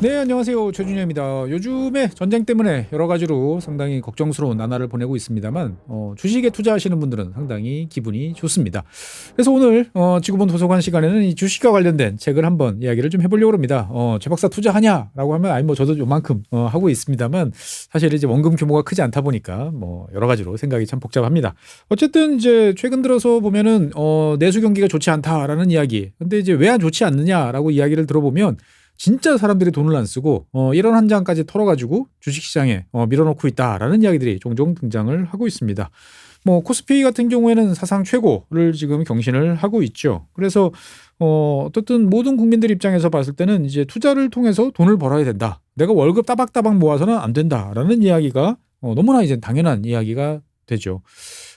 네, 안녕하세요. 최준영입니다. 요즘에 전쟁 때문에 여러 가지로 상당히 걱정스러운 나날을 보내고 있습니다만 주식에 투자하시는 분들은 상당히 기분이 좋습니다. 그래서 오늘 지구본 도서관 시간에는 이 주식과 관련된 책을 한번 이야기를 좀 해보려고 합니다. 최 박사 투자하냐라고 하면 아니 뭐 저도 요만큼 하고 있습니다만 사실 이제 원금 규모가 크지 않다 보니까 뭐 여러 가지로 생각이 참 복잡합니다. 어쨌든 이제 최근 들어서 보면은 내수 경기가 좋지 않다라는 이야기. 근데 이제 왜 안 좋지 않느냐라고 이야기를 들어보면 진짜 사람들이 돈을 안 쓰고 이런 한 장까지 털어가지고 주식시장에 밀어넣고 있다라는 이야기들이 종종 등장을 하고 있습니다. 뭐 코스피 같은 경우에는 사상 최고를 지금 경신을 하고 있죠. 그래서 어떻든 모든 국민들 입장에서 봤을 때는 이제 투자를 통해서 돈을 벌어야 된다. 내가 월급 따박따박 모아서는 안 된다라는 이야기가 너무나 이제 당연한 이야기가 되죠.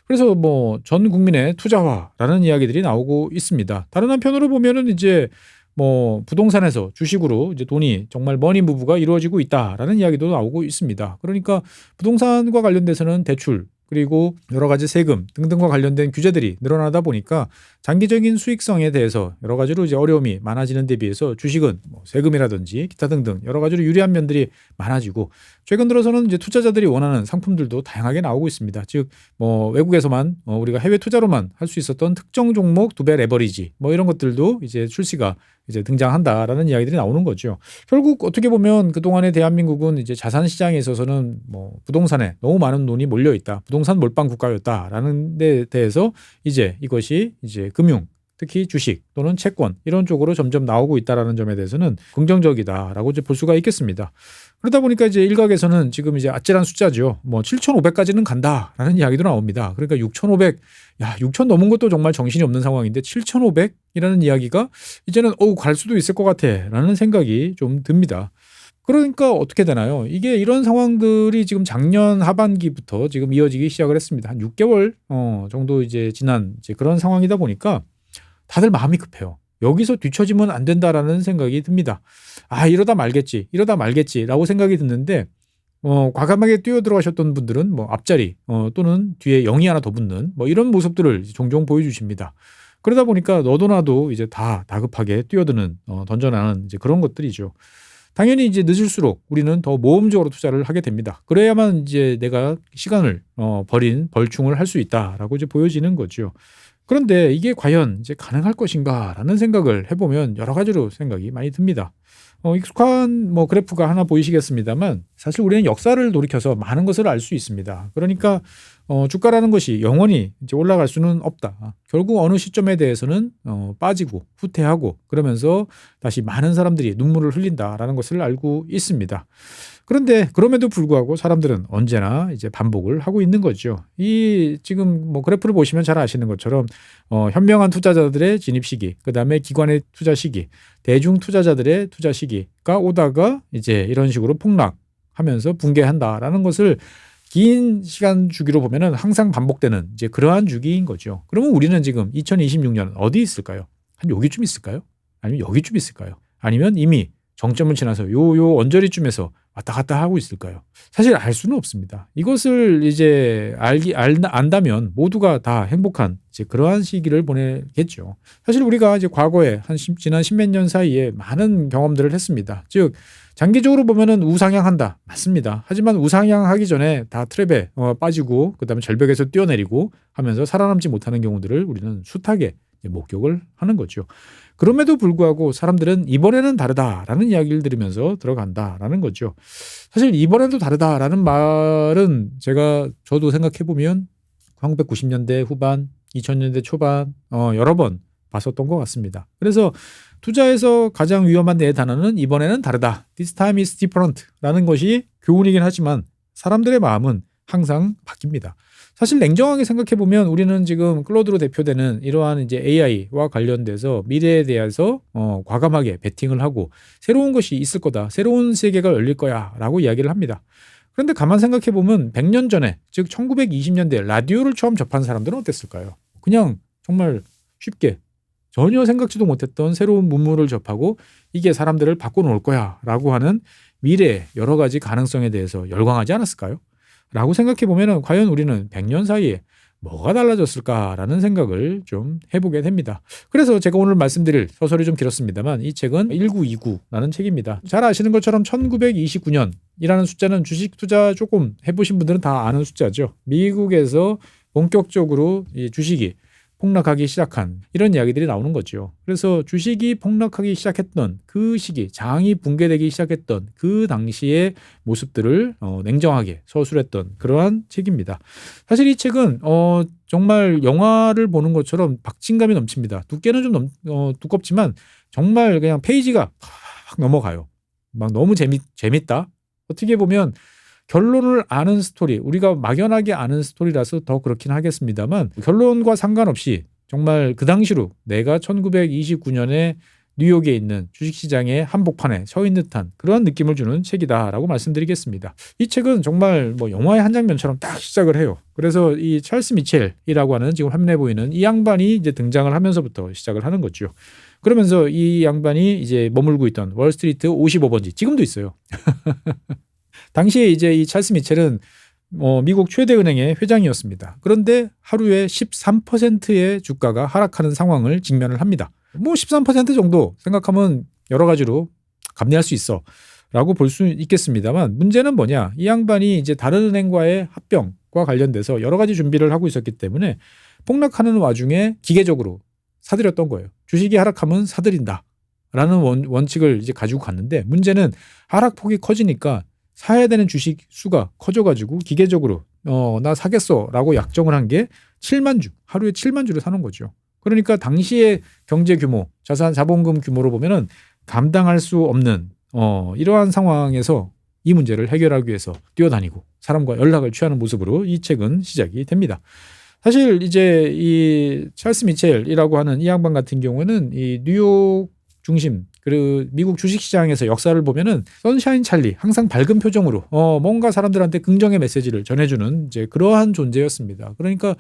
그래서 뭐 전 국민의 투자화라는 이야기들이 나오고 있습니다. 다른 한편으로 보면은 이제 뭐 부동산에서 주식으로 이제 돈이 정말 머니 무브가 이루어지고 있다라는 이야기도 나오고 있습니다. 그러니까 부동산과 관련돼서는 대출 그리고 여러 가지 세금 등등과 관련된 규제들이 늘어나다 보니까 장기적인 수익성에 대해서 여러 가지로 이제 어려움이 많아지는 데 비해서 주식은 뭐 세금이라든지 기타 등등 여러 가지로 유리한 면들이 많아지고 최근 들어서는 이제 투자자들이 원하는 상품들도 다양하게 나오고 있습니다. 즉 뭐 외국에서만 우리가 해외 투자로만 할 수 있었던 특정 종목 두배 레버리지 뭐 이런 것들도 이제 출시가 이제 등장한다라는 이야기들이 나오는 거죠. 결국 어떻게 보면 그동안의 대한민국은 이제 자산 시장에 있어서는 뭐 부동산에 너무 많은 돈이 몰려 있다. 부동산 몰빵 국가였다라는 데 대해서 이제 이것이 이제 금융 특히 주식 또는 채권 이런 쪽으로 점점 나오고 있다라는 점에 대해서는 긍정적이다라고 이제 볼 수가 있겠습니다. 그러다 보니까 이제 일각에서는 지금 이제 아찔한 숫자죠. 뭐 7,500까지는 간다라는 이야기도 나옵니다. 그러니까 6,500, 야, 6,000 넘은 것도 정말 정신이 없는 상황인데 7,500이라는 이야기가 이제는 갈 수도 있을 것 같아라는 생각이 좀 듭니다. 그러니까 어떻게 되나요? 이게 이런 상황들이 지금 작년 하반기부터 지금 이어지기 시작을 했습니다. 한 6개월 정도 이제 지난 이제 그런 상황이다 보니까 다들 마음이 급해요. 여기서 뒤처지면 안 된다라는 생각이 듭니다. 아, 이러다 말겠지라고 생각이 드는데 과감하게 뛰어들어가셨던 분들은 뭐 앞자리 또는 뒤에 0이 하나 더 붙는 뭐 이런 모습들을 종종 보여주십니다. 그러다 보니까 너도 나도 이제 다 다급하게 뛰어드는 던져나는 이제 그런 것들이죠. 당연히 이제 늦을수록 우리는 더 모험적으로 투자를 하게 됩니다. 그래야만 이제 내가 시간을 버린 벌충을 할 수 있다라고 이제 보여지는 거죠. 그런데 이게 과연 이제 가능할 것인가라는 생각을 해보면 여러 가지로 생각이 많이 듭니다. 익숙한 뭐 그래프가 하나 보이시겠습니다만 사실 우리는 역사를 돌이켜서 많은 것을 알 수 있습니다. 그러니까 주가라는 것이 영원히 이제 올라갈 수는 없다. 결국 어느 시점에 대해서는 빠지고 후퇴하고 그러면서 다시 많은 사람들이 눈물을 흘린다라는 것을 알고 있습니다. 그런데 그럼에도 불구하고 사람들은 언제나 이제 반복을 하고 있는 거죠. 이 지금 뭐 그래프를 보시면 잘 아시는 것처럼 현명한 투자자들의 진입 시기, 그다음에 기관의 투자 시기, 대중 투자자들의 투자 시기가 오다가 이제 이런 식으로 폭락하면서 붕괴한다라는 것을 긴 시간 주기로 보면은 항상 반복되는 이제 그러한 주기인 거죠. 그러면 우리는 지금 2026년 어디 있을까요? 한 여기쯤 있을까요? 아니면 여기쯤 있을까요? 아니면 이미 정점을 지나서 요 언저리쯤에서 왔다 갔다 하고 있을까요? 사실 알 수는 없습니다. 이것을 이제 안다면 모두가 다 행복한 이제 그러한 시기를 보내겠죠. 사실 우리가 이제 과거에 지난 십몇 년 사이에 많은 경험들을 했습니다. 즉 장기적으로 보면은 우상향한다. 맞습니다. 하지만 우상향하기 전에 다 트랩에 빠지고 그다음에 절벽에서 뛰어내리고 하면서 살아남지 못하는 경우들을 우리는 숱하게 목격을 하는 거죠. 그럼에도 불구하고 사람들은 이번에는 다르다라는 이야기를 들으면서 들어간다라는 거죠. 사실 이번에도 다르다라는 말은 저도 생각해보면 1990년대 후반, 2000년대 초반 여러 번 봤었던 것 같습니다. 그래서 투자에서 가장 위험한 네 단어는 이번에는 다르다. This time is different라는 것이 교훈이긴 하지만 사람들의 마음은 항상 바뀝니다. 사실 냉정하게 생각해보면 우리는 지금 클로드로 대표되는 이러한 이제 AI와 관련돼서 미래에 대해서 과감하게 베팅을 하고 새로운 것이 있을 거다. 새로운 세계가 열릴 거야 라고 이야기를 합니다. 그런데 가만 생각해보면 100년 전에 즉 1920년대 라디오를 처음 접한 사람들은 어땠을까요? 그냥 정말 쉽게 전혀 생각지도 못했던 새로운 문물을 접하고 이게 사람들을 바꿔놓을 거야 라고 하는 미래의 여러 가지 가능성에 대해서 열광하지 않았을까요? 라고 생각해 보면은 과연 우리는 100년 사이에 뭐가 달라졌을까라는 생각을 좀 해보게 됩니다. 그래서 제가 오늘 말씀드릴 소설이 좀 길었습니다만 이 책은 1929라는 책입니다. 잘 아시는 것처럼 1929년이라는 숫자는 주식 투자 조금 해보신 분들은 다 아는 숫자죠. 미국에서 본격적으로 이 주식이 폭락하기 시작한 이런 이야기들이 나오는 거죠. 그래서 주식이 폭락하기 시작했던 그 시기, 장이 붕괴되기 시작했던 그 당시의 모습들을 냉정하게 서술했던 그러한 책입니다. 사실 이 책은 정말 영화를 보는 것처럼 박진감이 넘칩니다. 두께는 좀 두껍지만 정말 그냥 페이지가 팍 넘어가요. 막 너무 재밌다. 어떻게 보면 결론을 아는 스토리, 우리가 막연하게 아는 스토리라서 더 그렇긴 하겠습니다만 결론과 상관없이 정말 그 당시로 내가 1929년에 뉴욕에 있는 주식시장의 한복판에 서 있는 듯한 그런 느낌을 주는 책이다라고 말씀드리겠습니다. 이 책은 정말 뭐 영화의 한 장면처럼 딱 시작을 해요. 그래서 이 찰스 미첼이라고 하는 지금 화면에 보이는 이 양반이 이제 등장을 하면서부터 시작을 하는 거죠. 그러면서 이 양반이 이제 머물고 있던 월스트리트 55번지 지금도 있어요. 당시에 이제 이 찰스 미첼은 미국 최대 은행의 회장이었습니다. 그런데 하루에 13%의 주가가 하락하는 상황을 직면을 합니다. 뭐 13% 정도 생각하면 여러 가지로 감내할 수 있어라고 볼 수 있겠습니다만 문제는 뭐냐? 이 양반이 이제 다른 은행과의 합병과 관련돼서 여러 가지 준비를 하고 있었기 때문에 폭락하는 와중에 기계적으로 사들였던 거예요. 주식이 하락하면 사들인다라는 원칙을 이제 가지고 갔는데 문제는 하락폭이 커지니까 사야 되는 주식 수가 커져가지고 기계적으로 나 사겠어라고 약정을 한 게 7만 주, 하루에 7만 주를 사는 거죠. 그러니까 당시의 경제 규모, 자본금 규모로 보면은 감당할 수 없는 이러한 상황에서 이 문제를 해결하기 위해서 뛰어다니고 사람과 연락을 취하는 모습으로 이 책은 시작이 됩니다. 사실 이제 이 찰스 미첼이라고 하는 이 양반 같은 경우는 이 뉴욕 중심 그리고 미국 주식시장에서 역사를 보면은 선샤인 찰리 항상 밝은 표정으로 뭔가 사람들한테 긍정의 메시지를 전해주는 이제 그러한 존재였습니다. 그러니까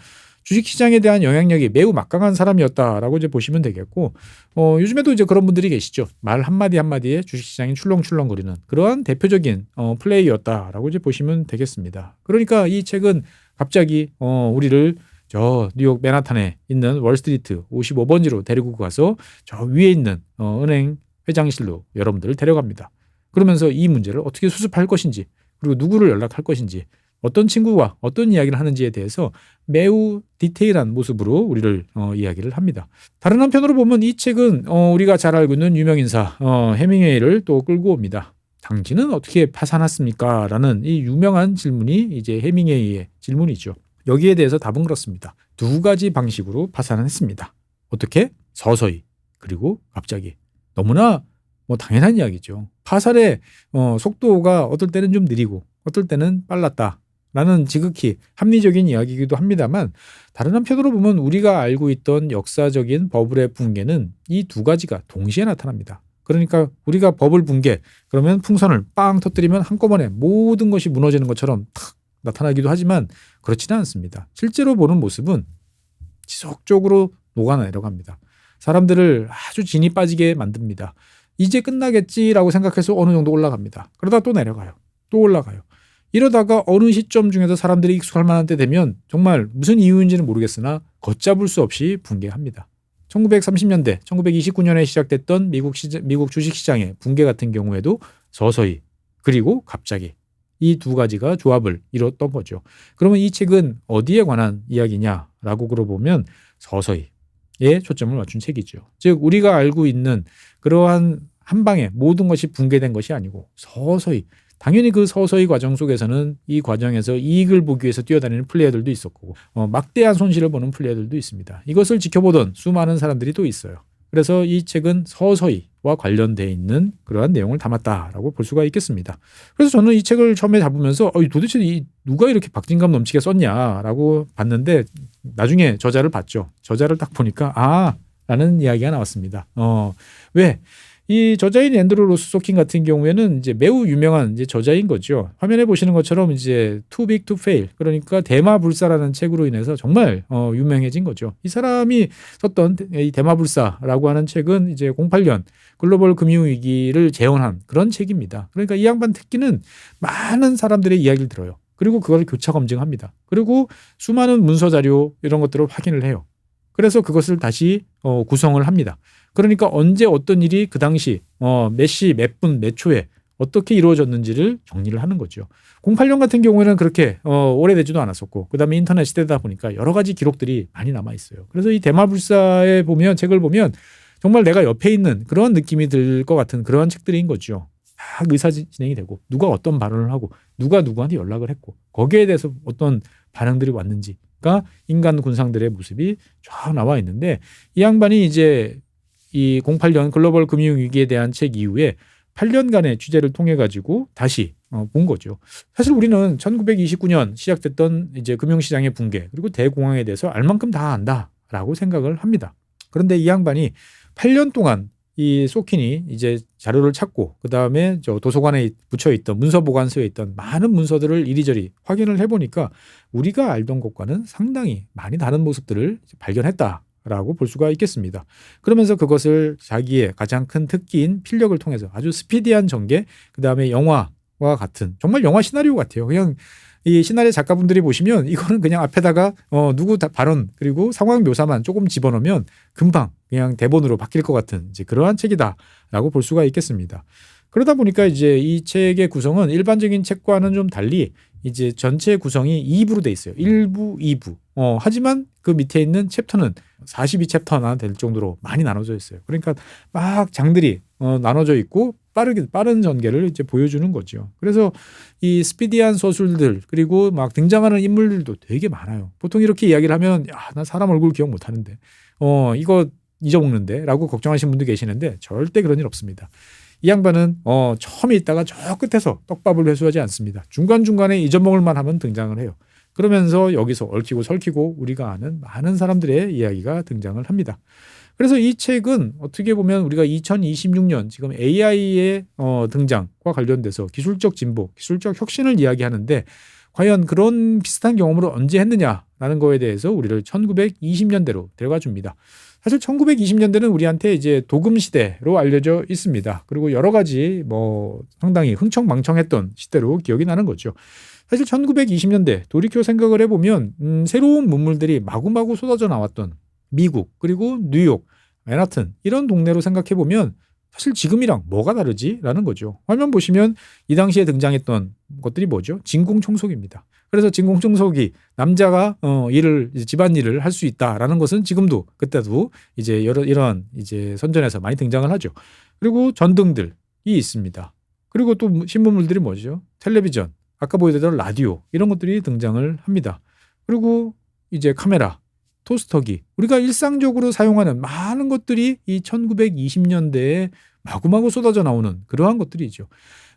주식시장에 대한 영향력이 매우 막강한 사람이었다라고 이제 보시면 되겠고 요즘에도 이제 그런 분들이 계시죠. 말 한마디 한마디에 주식시장이 출렁출렁거리는 그러한 대표적인 플레이였다라고 이제 보시면 되겠습니다. 그러니까 이 책은 갑자기 우리를 저 뉴욕 맨하탄에 있는 월스트리트 55번지로 데리고 가서 저 위에 있는 은행 회장실로 여러분들을 데려갑니다. 그러면서 이 문제를 어떻게 수습할 것인지 그리고 누구를 연락할 것인지 어떤 친구와 어떤 이야기를 하는지에 대해서 매우 디테일한 모습으로 우리를 이야기를 합니다. 다른 한편으로 보면 이 책은 우리가 잘 알고 있는 유명인사 해밍웨이를 또 끌고 옵니다. 당신은 어떻게 파산했습니까? 라는 이 유명한 질문이 이제 해밍웨이의 질문이죠. 여기에 대해서 답은 그렇습니다. 두 가지 방식으로 파산을 했습니다. 어떻게? 서서히 그리고 갑자기. 너무나 당연한 이야기죠. 파산의 속도가 어떨 때는 좀 느리고 어떨 때는 빨랐다라는 지극히 합리적인 이야기이기도 합니다만 다른 한편으로 보면 우리가 알고 있던 역사적인 버블의 붕괴는 이 두 가지가 동시에 나타납니다. 그러니까 우리가 버블 붕괴 그러면 풍선을 빵 터뜨리면 한꺼번에 모든 것이 무너지는 것처럼 탁 나타나기도 하지만 그렇지는 않습니다. 실제로 보는 모습은 지속적으로 녹아내려갑니다. 사람들을 아주 진이 빠지게 만듭니다. 이제 끝나겠지라고 생각해서 어느 정도 올라갑니다. 그러다 또 내려가요. 또 올라가요. 이러다가 어느 시점 중에서 사람들이 익숙할 만한 때 되면 정말 무슨 이유인지는 모르겠으나 걷잡을 수 없이 붕괴합니다. 1930년대, 1929년에 시작됐던 미국 주식시장의 붕괴 같은 경우에도 서서히 그리고 갑자기 이 두 가지가 조합을 이뤘던 거죠. 그러면 이 책은 어디에 관한 이야기냐라고 물어보면 서서히에 초점을 맞춘 책이죠. 즉 우리가 알고 있는 그러한 한 방에 모든 것이 붕괴된 것이 아니고 서서히 당연히 그 서서히 과정 속에서는 이 과정에서 이익을 보기 위해서 뛰어다니는 플레이어들도 있었고 막대한 손실을 보는 플레이어들도 있습니다. 이것을 지켜보던 수많은 사람들이 또 있어요. 그래서 이 책은 서서히와 관련되어 있는 그러한 내용을 담았다라고 볼 수가 있겠습니다. 그래서 저는 이 책을 처음에 잡으면서 도대체 누가 이렇게 박진감 넘치게 썼냐라고 봤는데 나중에 저자를 봤죠. 저자를 딱 보니까 라는 이야기가 나왔습니다. 왜? 이 저자인 앤드루 로스소킨 같은 경우에는 이제 매우 유명한 이제 저자인 거죠. 화면에 보시는 것처럼 이제 Too Big to Fail 그러니까 대마불사라는 책으로 인해서 정말 유명해진 거죠. 이 사람이 썼던 이 대마불사라고 하는 책은 이제 08년 글로벌 금융위기를 재현한 그런 책입니다. 그러니까 이 양반 특기는 많은 사람들의 이야기를 들어요. 그리고 그걸 교차 검증합니다. 그리고 수많은 문서 자료 이런 것들을 확인을 해요. 그래서 그것을 다시 구성을 합니다. 그러니까 언제 어떤 일이 그 당시 몇 시, 몇 분, 몇 초에 어떻게 이루어졌는지를 정리를 하는 거죠. 08년 같은 경우에는 그렇게 오래되지도 않았었고 그다음에 인터넷 시대다 보니까 여러 가지 기록들이 많이 남아 있어요. 그래서 이 대마불사에 보면 책을 보면 정말 내가 옆에 있는 그런 느낌이 들 것 같은 그러한 책들인 거죠. 막 의사 진행이 되고 누가 어떤 발언을 하고 누가 누구한테 연락을 했고 거기에 대해서 어떤 반응들이 왔는지가 인간 군상들의 모습이 쫙 나와 있는데 이 양반이 이제 이 08년 글로벌 금융위기에 대한 책 이후에 8년간의 취재를 통해 가지고 다시 본 거죠. 사실 우리는 1929년 시작됐던 이제 금융시장의 붕괴 그리고 대공황에 대해서 알 만큼 다 안다라고 생각을 합니다. 그런데 이 양반이 8년 동안 이 소킨이 이제 자료를 찾고 그 다음에 저 도서관에 붙여 있던 문서 보관소에 있던 많은 문서들을 이리저리 확인을 해보니까 우리가 알던 것과는 상당히 많이 다른 모습들을 발견했다라고 볼 수가 있겠습니다. 그러면서 그것을 자기의 가장 큰 특기인 필력을 통해서 아주 스피디한 전개, 그 다음에 영화와 같은 정말 영화 시나리오 같아요. 그냥 이 시나리오 작가분들이 보시면 이거는 그냥 앞에다가 누구 발언 그리고 상황 묘사만 조금 집어넣으면 금방 그냥 대본으로 바뀔 것 같은 이제 그러한 책이다라고 볼 수가 있겠습니다. 그러다 보니까 이제 이 책의 구성은 일반적인 책과는 좀 달리 이제 전체 구성이 2부로 돼 있어요. 1부, 2부. 하지만 그 밑에 있는 챕터는 42챕터나 될 정도로 많이 나눠져 있어요. 그러니까 막 장들이 나눠져 있고 빠른 전개를 이제 보여주는 거죠. 그래서 이 스피디한 서술들 그리고 막 등장하는 인물들도 되게 많아요. 보통 이렇게 이야기를 하면 야, 나 사람 얼굴 기억 못 하는데 이거 잊어먹는데 라고 걱정하시는 분도 계시는데 절대 그런 일 없습니다. 이 양반은 처음에 있다가 저 끝에서 떡밥을 회수하지 않습니다. 중간중간에 잊어먹을 만하면 등장을 해요. 그러면서 여기서 얽히고 설키고 우리가 아는 많은 사람들의 이야기가 등장을 합니다. 그래서 이 책은 어떻게 보면 우리가 2026년 지금 AI의 등장과 관련돼서 기술적 진보, 기술적 혁신을 이야기하는데 과연 그런 비슷한 경험을 언제 했느냐라는 거에 대해서 우리를 1920년대로 데려가 줍니다. 사실 1920년대는 우리한테 이제 도금 시대로 알려져 있습니다. 그리고 여러 가지 상당히 흥청망청했던 시대로 기억이 나는 거죠. 사실 1920년대 돌이켜 생각을 해보면 새로운 문물들이 마구마구 쏟아져 나왔던 미국 그리고 뉴욕, 맨하튼 이런 동네로 생각해보면 사실 지금이랑 뭐가 다르지? 라는 거죠. 화면 보시면 이 당시에 등장했던 것들이 뭐죠? 진공청소기입니다. 그래서 진공청소기 남자가 집안일을 할 수 있다라는 것은 지금도 그때도 이제 이런 이제 선전에서 많이 등장을 하죠. 그리고 전등들이 있습니다. 그리고 또 신문물들이 뭐죠? 텔레비전, 아까 보여드렸던 라디오 이런 것들이 등장을 합니다. 그리고 이제 카메라, 토스터기 우리가 일상적으로 사용하는 많은 것들이 이 1920년대에 마구마구 쏟아져 나오는 그러한 것들이죠.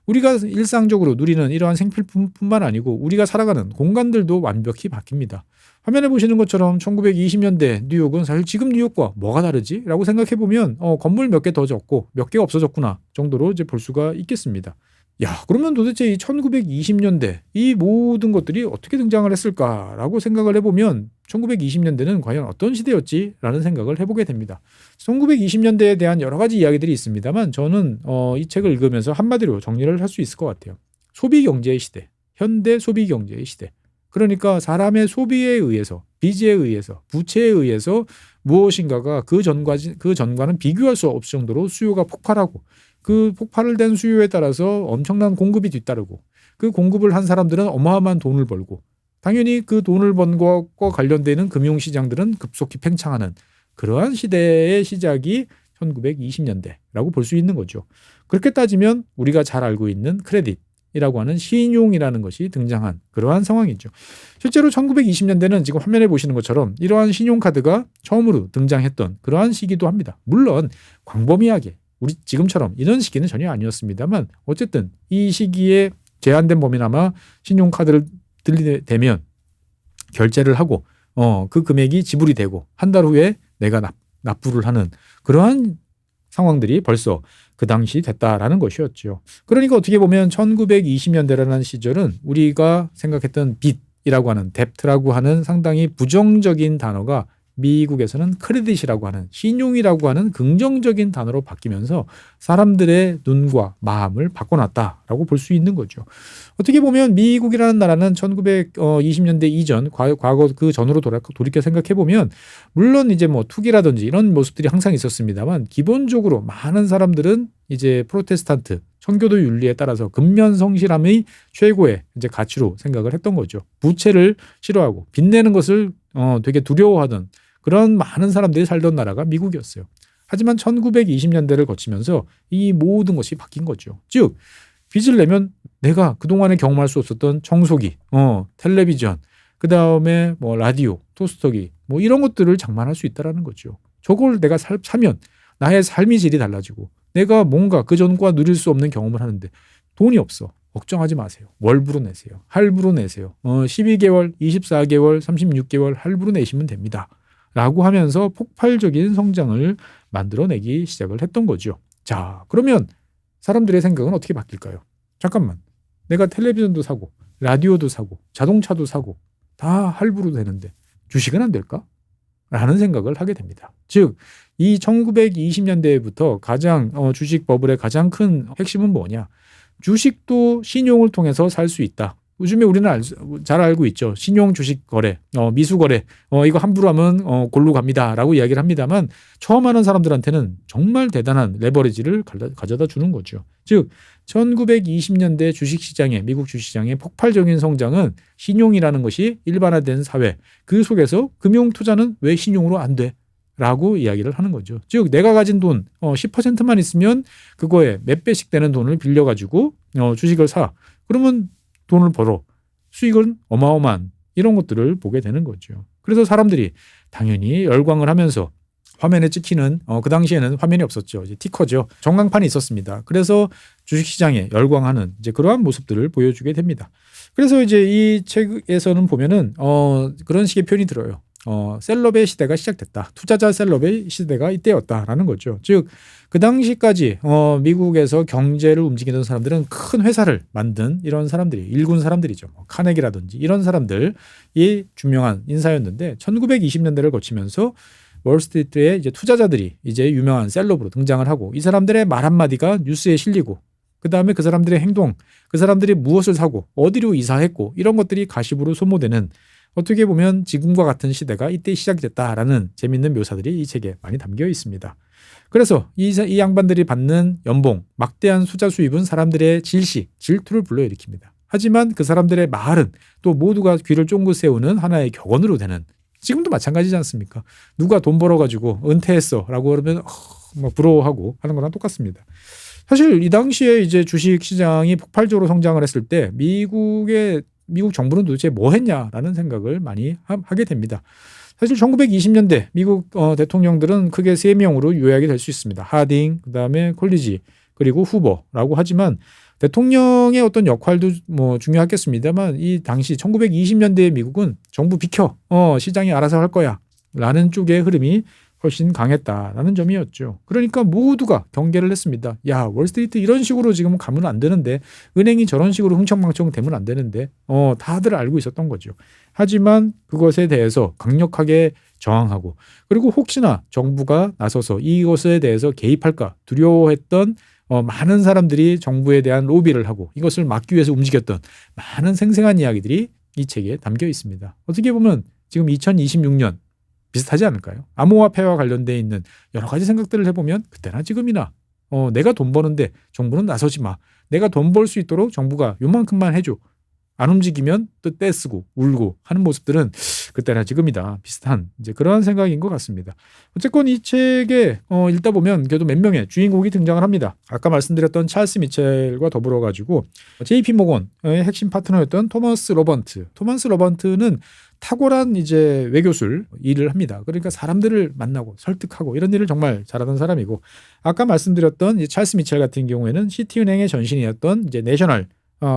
우리가 일상적으로 누리는 이러한 생필품뿐만 아니고 우리가 살아가는 공간들도 완벽히 바뀝니다. 화면에 보시는 것처럼 1920년대 뉴욕은 사실 지금 뉴욕과 뭐가 다르지? 라고 생각해 보면 건물 몇 개 더 졌고 몇 개가 없어졌구나 정도로 이제 볼 수가 있겠습니다. 야, 그러면 도대체 이 1920년대 이 모든 것들이 어떻게 등장을 했을까라고 생각을 해보면 1920년대는 과연 어떤 시대였지라는 생각을 해보게 됩니다. 1920년대에 대한 여러 가지 이야기들이 있습니다만 저는 이 책을 읽으면서 한마디로 정리를 할 수 있을 것 같아요. 소비경제의 시대, 현대 소비경제의 시대. 그러니까 사람의 소비에 의해서, 빚에 의해서, 부채에 의해서 무엇인가가 그 전과는 비교할 수 없을 정도로 수요가 폭발하고 그 폭발을 된 수요에 따라서 엄청난 공급이 뒤따르고 그 공급을 한 사람들은 어마어마한 돈을 벌고 당연히 그 돈을 번 것과 관련되는 금융시장들은 급속히 팽창하는 그러한 시대의 시작이 1920년대라고 볼 수 있는 거죠. 그렇게 따지면 우리가 잘 알고 있는 크레딧이라고 하는 신용이라는 것이 등장한 그러한 상황이죠. 실제로 1920년대는 지금 화면에 보시는 것처럼 이러한 신용카드가 처음으로 등장했던 그러한 시기도 합니다. 물론 광범위하게 우리 지금처럼 이런 시기는 전혀 아니었습니다만 어쨌든 이 시기에 제한된 범위나마 신용카드를 들이대면 결제를 하고 그 금액이 지불이 되고 한 달 후에 내가 납부를 하는 그러한 상황들이 벌써 그 당시 됐다라는 것이었죠. 그러니까 어떻게 보면 1920년대라는 시절은 우리가 생각했던 빚이라고 하는 뎁트라고 하는 상당히 부정적인 단어가 미국에서는 크레딧이라고 하는 신용이라고 하는 긍정적인 단어로 바뀌면서 사람들의 눈과 마음을 바꿔놨다라고 볼 수 있는 거죠. 어떻게 보면 미국이라는 나라는 1920년대 이전 과거 그 전으로 돌이켜 생각해 보면 물론 이제 뭐 투기라든지 이런 모습들이 항상 있었습니다만 기본적으로 많은 사람들은 이제 프로테스탄트 청교도 윤리에 따라서 근면성실함의 최고의 이제 가치로 생각을 했던 거죠. 부채를 싫어하고 빚내는 것을 되게 두려워하던 그런 많은 사람들이 살던 나라가 미국이었어요. 하지만 1920년대를 거치면서 이 모든 것이 바뀐 거죠. 즉 빚을 내면 내가 그동안에 경험할 수 없었던 청소기, 텔레비전, 그다음에 뭐 라디오, 토스터기 뭐 이런 것들을 장만할 수 있다라는 거죠. 저걸 내가 사면 나의 삶의 질이 달라지고 내가 뭔가 그전과 누릴 수 없는 경험을 하는데 돈이 없어. 걱정하지 마세요. 월부로 내세요. 할부로 내세요. 12개월, 24개월, 36개월 할부로 내시면 됩니다. 라고 하면서 폭발적인 성장을 만들어내기 시작을 했던 거죠. 자, 그러면 사람들의 생각은 어떻게 바뀔까요? 잠깐만. 내가 텔레비전도 사고 라디오도 사고 자동차도 사고 다 할부로 되는데 주식은 안 될까? 라는 생각을 하게 됩니다. 즉, 이 1920년대부터 가장 주식 버블의 가장 큰 핵심은 뭐냐? 주식도 신용을 통해서 살 수 있다. 요즘에 우리는 잘 알고 있죠. 신용 주식 거래, 미수 거래, 이거 함부로 하면 골로 갑니다라고 이야기를 합니다만 처음 하는 사람들한테는 정말 대단한 레버리지를 가져다 주는 거죠. 즉 1920년대 주식시장의 미국 주식시장의 폭발적인 성장은 신용이라는 것이 일반화된 사회 그 속에서 금융 투자는 왜 신용으로 안 돼? 라고 이야기를 하는 거죠. 즉 내가 가진 돈 10%만 있으면 그거에 몇 배씩 되는 돈을 빌려가지고 주식을 사. 그러면 돈을 벌어. 수익은 어마어마한 이런 것들을 보게 되는 거죠. 그래서 사람들이 당연히 열광을 하면서 화면에 찍히는 그 당시에는 화면이 없었죠. 이제 티커죠. 전광판이 있었습니다. 그래서 주식시장에 열광하는 이제 그러한 모습들을 보여주게 됩니다. 그래서 이제 이 책에서는 보면은 그런 식의 표현이 들어요. 셀럽의 시대가 시작됐다. 투자자 셀럽의 시대가 이때였다라는 거죠. 즉 그 당시까지 미국에서 경제를 움직이던 사람들은 큰 회사를 만든 이런 사람들이 일군 사람들이죠. 뭐 카네기라든지 이런 사람들이 중요한 인사였는데 1920년대를 거치면서 월스트리트의 이제 투자자들이 이제 유명한 셀럽으로 등장을 하고 이 사람들의 말 한마디가 뉴스에 실리고 그다음에 그 사람들의 행동, 그 사람들이 무엇을 사고 어디로 이사했고 이런 것들이 가십으로 소모되는 어떻게 보면 지금과 같은 시대가 이때 시작이 됐다라는 재미있는 묘사들이 이 책에 많이 담겨 있습니다. 그래서 이 양반들이 받는 연봉, 막대한 투자 수입은 사람들의 질투를 불러일으킵니다. 하지만 그 사람들의 말은 또 모두가 귀를 쫑긋 세우는 하나의 격언으로 되는 지금도 마찬가지지 않습니까? 누가 돈 벌어가지고 은퇴했어 라고 그러면 막 부러워하고 하는 거랑 똑같습니다. 사실 이 당시에 이제 주식 시장이 폭발적으로 성장을 했을 때 미국 정부는 도대체 뭐 했냐라는 생각을 많이 하게 됩니다. 사실 1920년대 미국 대통령들은 크게 3명으로 요약이 될 수 있습니다. 하딩, 그다음에 콜리지, 그리고 후보라고 하지만 대통령의 어떤 역할도 뭐 중요하겠습니다만 이 당시 1920년대의 미국은 정부 비켜, 시장이 알아서 할 거야 라는 쪽의 흐름이 훨씬 강했다라는 점이었죠. 그러니까 모두가 경계를 했습니다. 야, 월스트리트 이런 식으로 지금 가면 안 되는데 은행이 저런 식으로 흥청망청 되면 안 되는데 다들 알고 있었던 거죠. 하지만 그것에 대해서 강력하게 저항하고 그리고 혹시나 정부가 나서서 이것에 대해서 개입할까 두려워했던 많은 사람들이 정부에 대한 로비를 하고 이것을 막기 위해서 움직였던 많은 생생한 이야기들이 이 책에 담겨 있습니다. 어떻게 보면 지금 2026년 비슷하지 않을까요? 암호화폐와 관련돼 있는 여러 가지 생각들을 해보면 그때나 지금이나 내가 돈 버는데 정부는 나서지 마. 내가 돈 벌 수 있도록 정부가 요만큼만 해줘. 안 움직이면 또 떼쓰고 울고 하는 모습들은 그때나 지금이다. 비슷한 이제 그러한 생각인 것 같습니다. 어쨌건 이 책에 읽다 보면 그래도 몇 명의 주인공이 등장을 합니다. 아까 말씀드렸던 찰스 미첼과 더불어 가지고 JP 모건의 핵심 파트너였던 토머스 러번트. 토머스 러번트는 탁월한 이제 외교술 일을 합니다. 그러니까 사람들을 만나고 설득하고 이런 일을 정말 잘하던 사람이고 아까 말씀드렸던 이제 찰스 미첼 같은 경우에는 시티은행의 전신이었던 이제 내셔널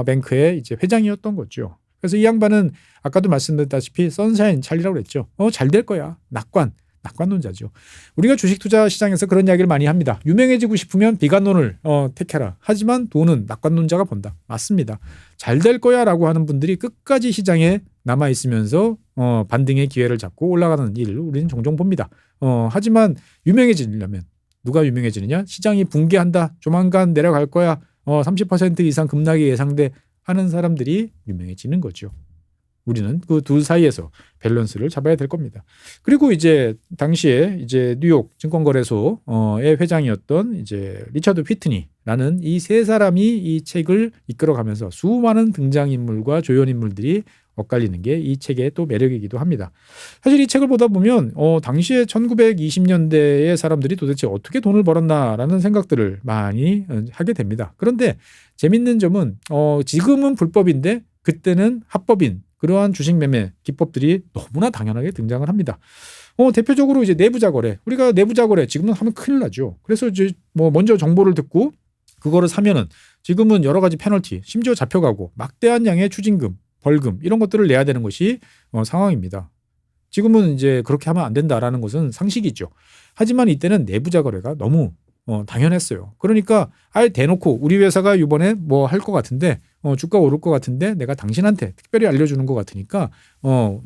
뱅크의 이제 회장이었던 거죠. 그래서 이 양반은 아까도 말씀드렸다시피 선샤인 찰리라고 그랬죠. 잘 될 거야. 낙관. 낙관론자죠. 우리가 주식 투자 시장에서 그런 이야기를 많이 합니다. 유명해지고 싶으면 비관론을 택해라. 하지만 돈은 낙관론자가 번다. 맞습니다. 잘 될 거야 라고 하는 분들이 끝까지 시장에 남아있으면서 반등의 기회를 잡고 올라가는 일을 우리는 종종 봅니다. 하지만 유명해지려면 누가 유명해지느냐? 시장이 붕괴한다. 조만간 내려갈 거야. 30% 이상 급락이 예상돼 하는 사람들이 유명해지는 거죠. 우리는 그 둘 사이에서 밸런스를 잡아야 될 겁니다. 그리고 이제 당시에 이제 뉴욕 증권거래소의 회장이었던 이제 리처드 휘트니라는 이 세 사람이 이 책을 이끌어가면서 수많은 등장인물과 조연인물들이 엇갈리는 게 이 책의 또 매력이기도 합니다. 사실 이 책을 보다 보면 당시에 1920년대의 사람들이 도대체 어떻게 돈을 벌었나라는 생각들을 많이 하게 됩니다. 그런데 재밌는 점은 지금은 불법인데 그때는 합법인 그러한 주식 매매 기법들이 너무나 당연하게 등장을 합니다. 대표적으로 이제 내부자 거래. 우리가 내부자 거래 지금은 하면 큰일 나죠. 그래서 이제 먼저 정보를 듣고 그거를 사면은 지금은 여러 가지 페널티, 심지어 잡혀가고 막대한 양의 추징금, 벌금 이런 것들을 내야 되는 것이 상황입니다. 지금은 이제 그렇게 하면 안 된다라는 것은 상식이죠. 하지만 이때는 내부자 거래가 너무 당연했어요. 그러니까 아예 대놓고 우리 회사가 이번에 뭐 할 것 같은데 주가 오를 것 같은데 내가 당신한테 특별히 알려주는 것 같으니까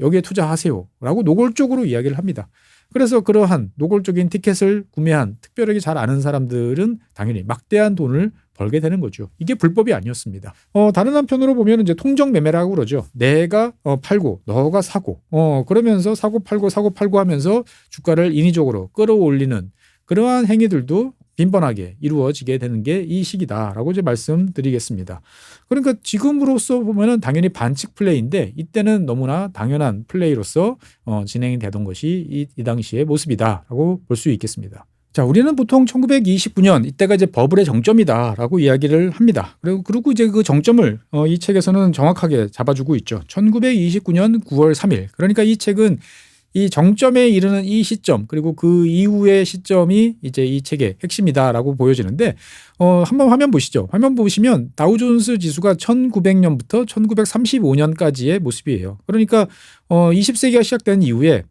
여기에 투자하세요 라고 노골적으로 이야기를 합니다. 그래서 그러한 노골적인 티켓을 구매한 특별하게 잘 아는 사람들은 당연히 막대한 돈을 벌게 되는 거죠. 이게 불법이 아니었습니다. 다른 한편으로 보면 이제 통정 매매라고 그러죠. 내가 팔고 너가 사고 그러면서 사고 팔고 하면서 주가를 인위적으로 끌어올리는 그러한 행위들도 빈번하게 이루어지게 되는 게 이 시기다라고 이제 말씀드리겠습니다. 그러니까 지금으로서 보면은 당연히 반칙 플레이인데 이때는 너무나 당연한 플레이로서 진행이 되던 것이 이 당시의 모습이다라고 볼 수 있겠습니다. 자, 우리는 보통 1929년 이때가 이제 버블의 정점이다라고 이야기를 합니다. 그리고 이제 그 정점을 이 책에서는 정확하게 잡아주고 있죠. 1929년 9월 3일. 그러니까 이 책은 이 정점에 이르는 이 시점 그리고 그 이후의 시점이 이제 이 책의 핵심이다라고 보여지는데 한번 화면 보시죠. 화면 보시면 다우존스 지수가 1900년부터 1935년까지의 모습이에요. 그러니까 20세기가 시작된 이후에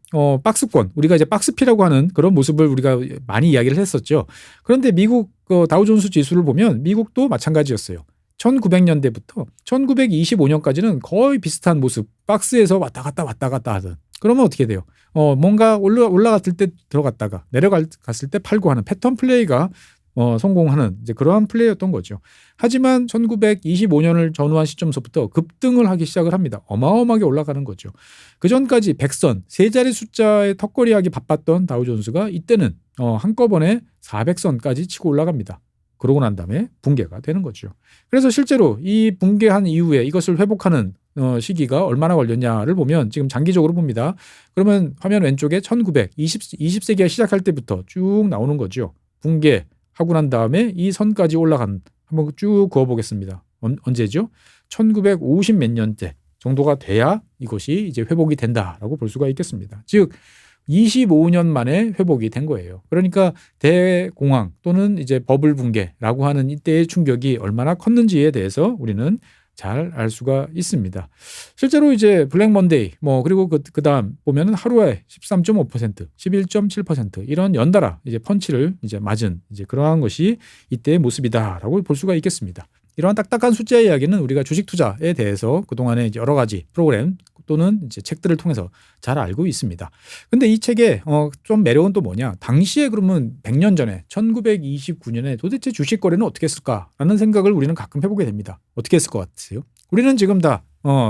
박스권 우리가 이제 박스피라고 하는 그런 모습을 우리가 많이 이야기를 했었죠. 그런데 미국 다우존스 지수를 보면 미국도 마찬가지였어요. 1900년대부터 1925년까지는 거의 비슷한 모습 박스에서 왔다 갔다 하던 그러면 어떻게 돼요? 뭔가 올라갔을 때 들어갔다가 내려갔을 때 팔고 하는 패턴 플레이가 성공하는 이제 그러한 플레이였던 거죠. 하지만 1925년을 전후한 시점서부터 급등을 하기 시작을 합니다. 어마어마하게 올라가는 거죠. 그 전까지 100선, 세 자리 숫자에 턱걸이하기 바빴던 다우존스가 이때는 한꺼번에 400선까지 치고 올라갑니다. 그러고 난 다음에 붕괴가 되는 거죠. 그래서 실제로 이 붕괴한 이후에 이것을 회복하는 시기가 얼마나 걸렸냐를 보면 지금 장기적으로 봅니다. 그러면 화면 왼쪽에 20세기가 시작할 때부터 쭉 나오는 거죠. 붕괴하고 난 다음에 이 선까지 올라간 한번 쭉 그어보겠습니다. 언제죠? 1950 몇 년대 정도가 돼야 이것이 이제 회복이 된다라고 볼 수가 있겠습니다. 즉 25년 만에 회복이 된 거예요. 그러니까 대공황 또는 이제 버블 붕괴라고 하는 이때의 충격이 얼마나 컸는지에 대해서 우리는 잘 알 수가 있습니다. 실제로 이제 블랙 먼데이 그리고 그다음 보면은 하루에 13.5%, 11.7% 이런 연달아 이제 펀치를 이제 맞은 이제 그러한 것이 이때의 모습이다라고 볼 수가 있겠습니다. 이러한 딱딱한 숫자 이야기는 우리가 주식 투자에 대해서 그동안에 이제 여러 가지 프로그램 또는 이제 책들을 통해서 잘 알고 있습니다. 근데 이 책에 좀 매력은 또 뭐냐? 당시에 그러면 100년 전에 1929년에 도대체 주식 거래는 어떻게 했을까라는 생각을 우리는 가끔 해보게 됩니다. 어떻게 했을 것 같으세요? 우리는 지금 다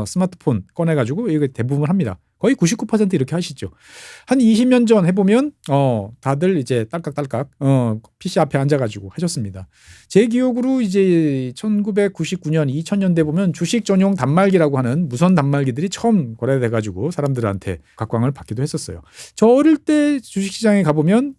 스마트폰 꺼내가지고 이거 대부분 합니다. 거의 99% 이렇게 하시죠. 한 20년 전 해보면 다들 이제 딸깍딸깍 PC 앞에 앉아가지고 하셨습니다. 제 기억으로 이제 1999년 2000년대 보면 주식 전용 단말기라고 하는 무선 단말기들이 처음 거래돼가지고 사람들한테 각광을 받기도 했었어요. 저 어릴 때 주식시장에 가보면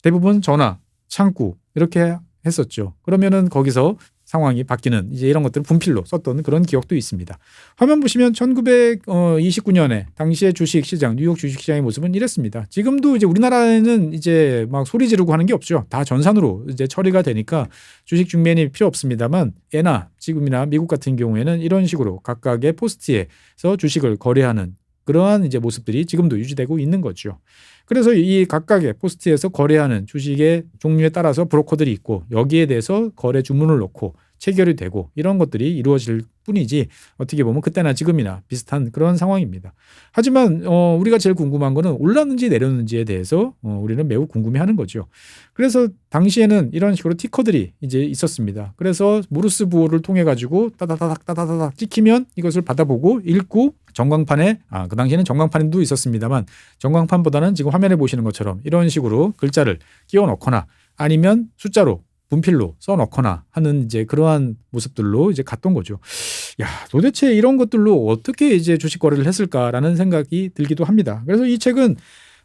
대부분 전화, 창구 이렇게 했었죠. 그러면은 거기서 상황이 바뀌는 이제 이런 것들을 분필로 썼던 그런 기억도 있습니다. 화면 보시면 1929년에 당시의 주식시장, 뉴욕 주식시장의 모습은 이랬습니다. 지금도 이제 우리나라에는 이제 막 소리 지르고 하는 게 없죠. 다 전산으로 이제 처리가 되니까 주식 중매인이 필요 없습니다만 예나 지금이나 미국 같은 경우에는 이런 식으로 각각의 포스트에서 주식을 거래하는 그러한 이제 모습들이 지금도 유지되고 있는 거죠. 그래서 이 각각의 포스트에서 거래하는 주식의 종류에 따라서 브로커들이 있고 여기에 대해서 거래 주문을 넣고 체결이 되고 이런 것들이 이루어질 뿐이지 어떻게 보면 그때나 지금이나 비슷한 그런 상황입니다. 하지만 우리가 제일 궁금한 거는 올랐는지 내렸는지에 대해서 우리는 매우 궁금해하는 거죠. 그래서 당시에는 이런 식으로 티커들이 이제 있었습니다. 그래서 모르스 부호를 통해 가지고 따다다닥 찍히면 이것을 받아보고 읽고 전광판에 그 당시에는 전광판도 있었습니다만 전광판보다는 지금 화면에 보시는 것처럼 이런 식으로 글자를 끼워 넣거나 아니면 숫자로 분필로 써놓거나 하는 이제 그러한 모습들로 이제 갔던 거죠. 야, 도대체 이런 것들로 어떻게 이제 주식 거래를 했을까라는 생각이 들기도 합니다. 그래서 이 책은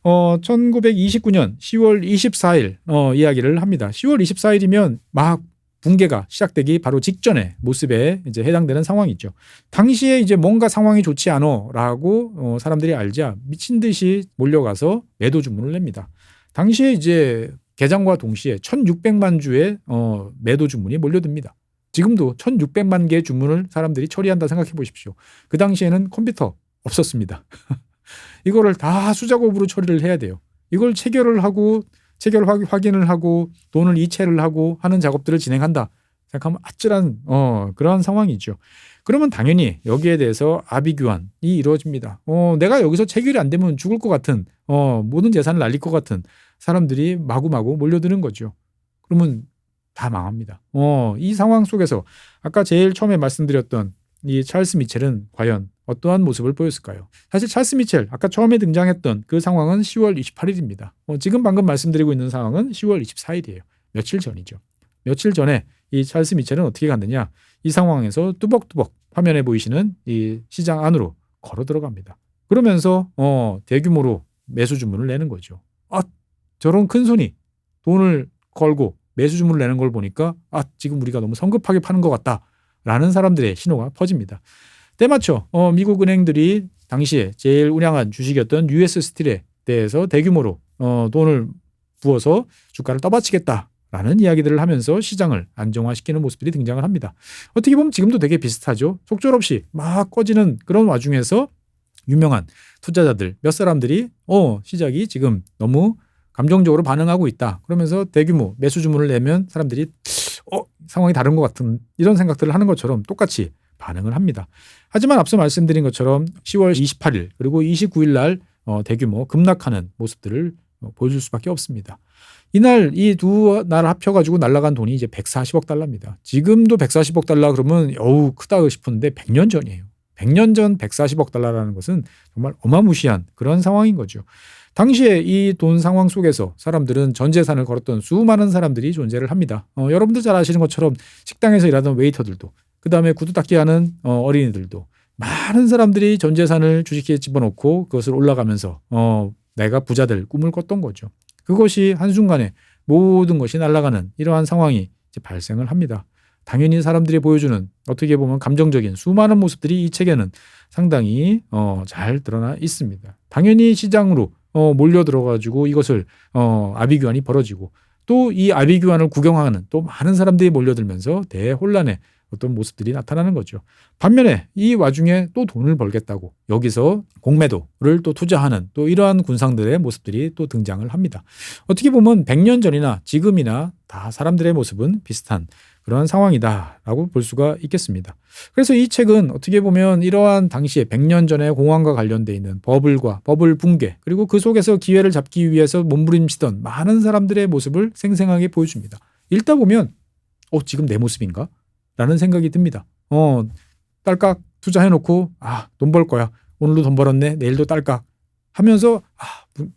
1929년 10월 24일 이야기를 합니다. 10월 24일이면 막 붕괴가 시작되기 바로 직전의 모습에 이제 해당되는 상황이죠. 당시에 이제 뭔가 상황이 좋지 않어라고 사람들이 알자 미친 듯이 몰려가서 매도 주문을 냅니다. 당시에 이제 개장과 동시에 1,600만 주의 매도 주문이 몰려듭니다. 지금도 1,600만 개의 주문을 사람들이 처리한다 생각해 보십시오. 그 당시에는 컴퓨터 없었습니다. 이거를 다 수작업으로 처리를 해야 돼요. 이걸 체결을 하고 체결 확인을 하고 돈을 이체를 하고 하는 작업들을 진행한다 생각하면 아찔한 그러한 상황이죠. 그러면 당연히 여기에 대해서 아비규환이 이루어집니다. 내가 여기서 체결이 안 되면 죽을 것 같은 모든 재산을 날릴 것 같은 사람들이 마구마구 몰려드는 거죠. 그러면 다 망합니다. 이 상황 속에서 아까 제일 처음에 말씀드렸던 이 찰스 미첼은 과연 어떠한 모습을 보였을까요? 사실 찰스 미첼 아까 처음에 등장했던 그 상황은 10월 28일입니다. 지금 방금 말씀드리고 있는 상황은 10월 24일이에요. 며칠 전이죠. 며칠 전에 이 찰스 미첼은 어떻게 갔느냐? 이 상황에서 뚜벅뚜벅 화면에 보이시는 이 시장 안으로 걸어 들어갑니다. 그러면서 대규모로 매수 주문을 내는 거죠. 저런 큰 손이 돈을 걸고 매수 주문을 내는 걸 보니까 지금 우리가 너무 성급하게 파는 것 같다라는 사람들의 신호가 퍼집니다. 때마쳐 미국 은행들이 당시에 제일 운양한 주식이었던 US 스틸에 대해서 대규모로 돈을 부어서 주가를 떠받치겠다라는 이야기들을 하면서 시장을 안정화시키는 모습들이 등장을 합니다. 어떻게 보면 지금도 되게 비슷하죠. 속절없이 막 꺼지는 그런 와중에서 유명한 투자자들 몇 사람들이 시장이 지금 너무 감정적으로 반응하고 있다. 그러면서 대규모 매수 주문을 내면 사람들이 상황이 다른 것 같은 이런 생각들을 하는 것처럼 똑같이 반응을 합니다. 하지만 앞서 말씀드린 것처럼 10월 28일 그리고 29일 날 대규모 급락하는 모습들을 보여줄 수밖에 없습니다. 이날 이 두 날 합쳐가지고 날아간 돈이 이제 140억 달러입니다. 지금도 140억 달러 그러면 크다 싶은데 100년 전이에요. 100년 전 140억 달러라는 것은 정말 어마무시한 그런 상황인 거죠. 당시에 이 돈 상황 속에서 사람들은 전 재산을 걸었던 수많은 사람들이 존재를 합니다. 여러분들 잘 아시는 것처럼 식당에서 일하던 웨이터들도 그다음에 구두 닦기 하는 어린이들도 많은 사람들이 전 재산을 주식에 집어넣고 그것을 올라가면서 내가 부자될 꿈을 꿨던 거죠. 그것이 한순간에 모든 것이 날아가는 이러한 상황이 이제 발생을 합니다. 당연히 사람들이 보여주는 어떻게 보면 감정적인 수많은 모습들이 이 책에는 상당히 잘 드러나 있습니다. 당연히 시장으로 몰려 들어가지고 이것을 아비규환이 벌어지고 또 이 아비규환을 구경하는 또 많은 사람들이 몰려들면서 대혼란의 어떤 모습들이 나타나는 거죠. 반면에 이 와중에 또 돈을 벌겠다고 여기서 공매도를 또 투자하는 또 이러한 군상들의 모습들이 또 등장을 합니다. 어떻게 보면 100년 전이나 지금이나 다 사람들의 모습은 비슷한 그런 상황이다라고 볼 수가 있겠습니다. 그래서 이 책은 어떻게 보면 이러한 당시에 100년 전의 공황과 관련돼 있는 버블과 버블 붕괴 그리고 그 속에서 기회를 잡기 위해서 몸부림치던 많은 사람들의 모습을 생생하게 보여줍니다. 읽다 보면 지금 내 모습인가? 라는 생각이 듭니다. 딸깍 투자해놓고 돈 벌 거야. 오늘도 돈 벌었네. 내일도 딸깍 하면서